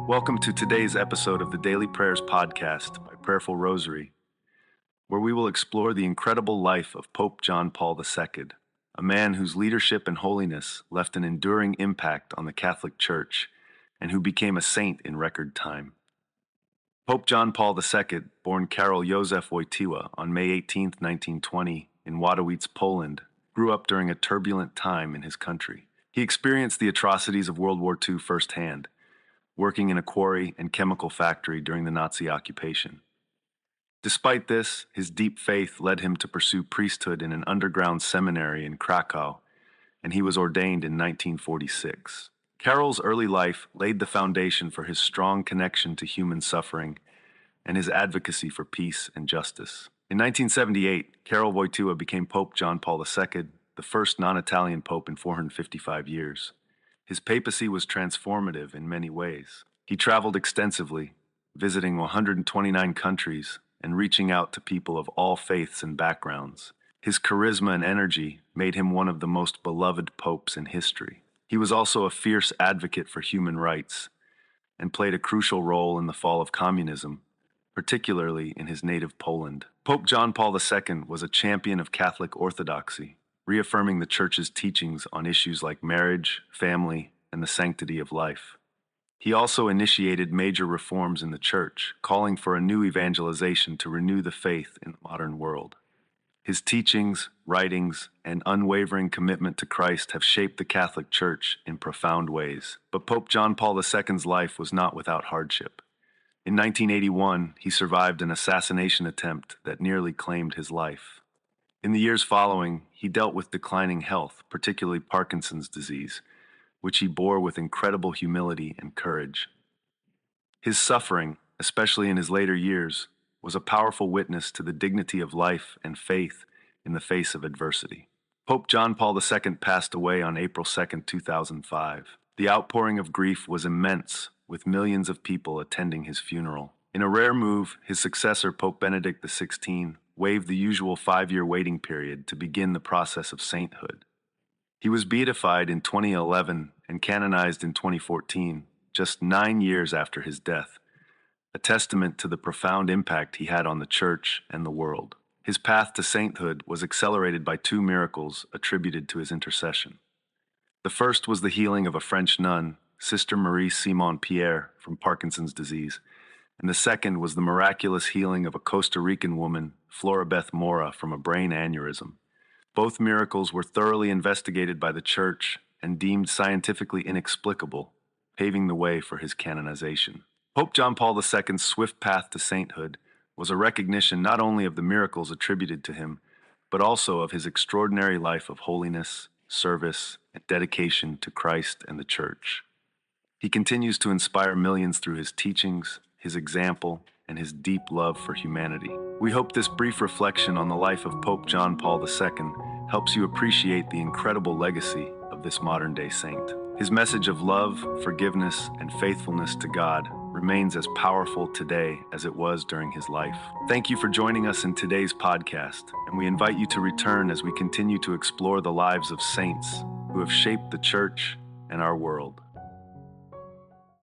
Welcome to today's episode of the Daily Prayers Podcast by Prayerful Rosary, where we will explore the incredible life of Pope John Paul II, a man whose leadership and holiness left an enduring impact on the Catholic Church and who became a saint in record time. Pope John Paul II, born Karol Józef Wojtyła on May 18, 1920, in Wadowice, Poland, grew up during a turbulent time in his country. He experienced the atrocities of World War II firsthand, working in a quarry and chemical factory during the Nazi occupation. Despite this, his deep faith led him to pursue priesthood in an underground seminary in Krakow, and he was ordained in 1946. Karol's early life laid the foundation for his strong connection to human suffering and his advocacy for peace and justice. In 1978, Karol Wojtyła became Pope John Paul II, the first non-Italian pope in 455 years. His papacy was transformative in many ways. He traveled extensively, visiting 129 countries and reaching out to people of all faiths and backgrounds. His charisma and energy made him one of the most beloved popes in history. He was also a fierce advocate for human rights and played a crucial role in the fall of communism, particularly in his native Poland. Pope John Paul II was a champion of Catholic orthodoxy, reaffirming the Church's teachings on issues like marriage, family, and the sanctity of life. He also initiated major reforms in the Church, calling for a new evangelization to renew the faith in the modern world. His teachings, writings, and unwavering commitment to Christ have shaped the Catholic Church in profound ways. But Pope John Paul II's life was not without hardship. In 1981, he survived an assassination attempt that nearly claimed his life. In the years following, he dealt with declining health, particularly Parkinson's disease, which he bore with incredible humility and courage. His suffering, especially in his later years, was a powerful witness to the dignity of life and faith in the face of adversity. Pope John Paul II passed away on April 2, 2005. The outpouring of grief was immense, with millions of people attending his funeral. In a rare move, his successor, Pope Benedict XVI, waived the usual 5-year waiting period to begin the process of sainthood. He was beatified in 2011 and canonized in 2014, just 9 years after his death, a testament to the profound impact he had on the Church and the world. His path to sainthood was accelerated by 2 miracles attributed to his intercession. The first was the healing of a French nun, Sister Marie Simon Pierre, from Parkinson's disease, and the second was the miraculous healing of a Costa Rican woman, Floribeth Mora, from a brain aneurysm. Both miracles were thoroughly investigated by the Church and deemed scientifically inexplicable, paving the way for his canonization. Pope John Paul II's swift path to sainthood was a recognition not only of the miracles attributed to him, but also of his extraordinary life of holiness, service, and dedication to Christ and the Church. He continues to inspire millions through his teachings, his example, and his deep love for humanity. We hope this brief reflection on the life of Pope John Paul II helps you appreciate the incredible legacy of this modern-day saint. His message of love, forgiveness, and faithfulness to God remains as powerful today as it was during his life. Thank you for joining us in today's podcast, and we invite you to return as we continue to explore the lives of saints who have shaped the Church and our world.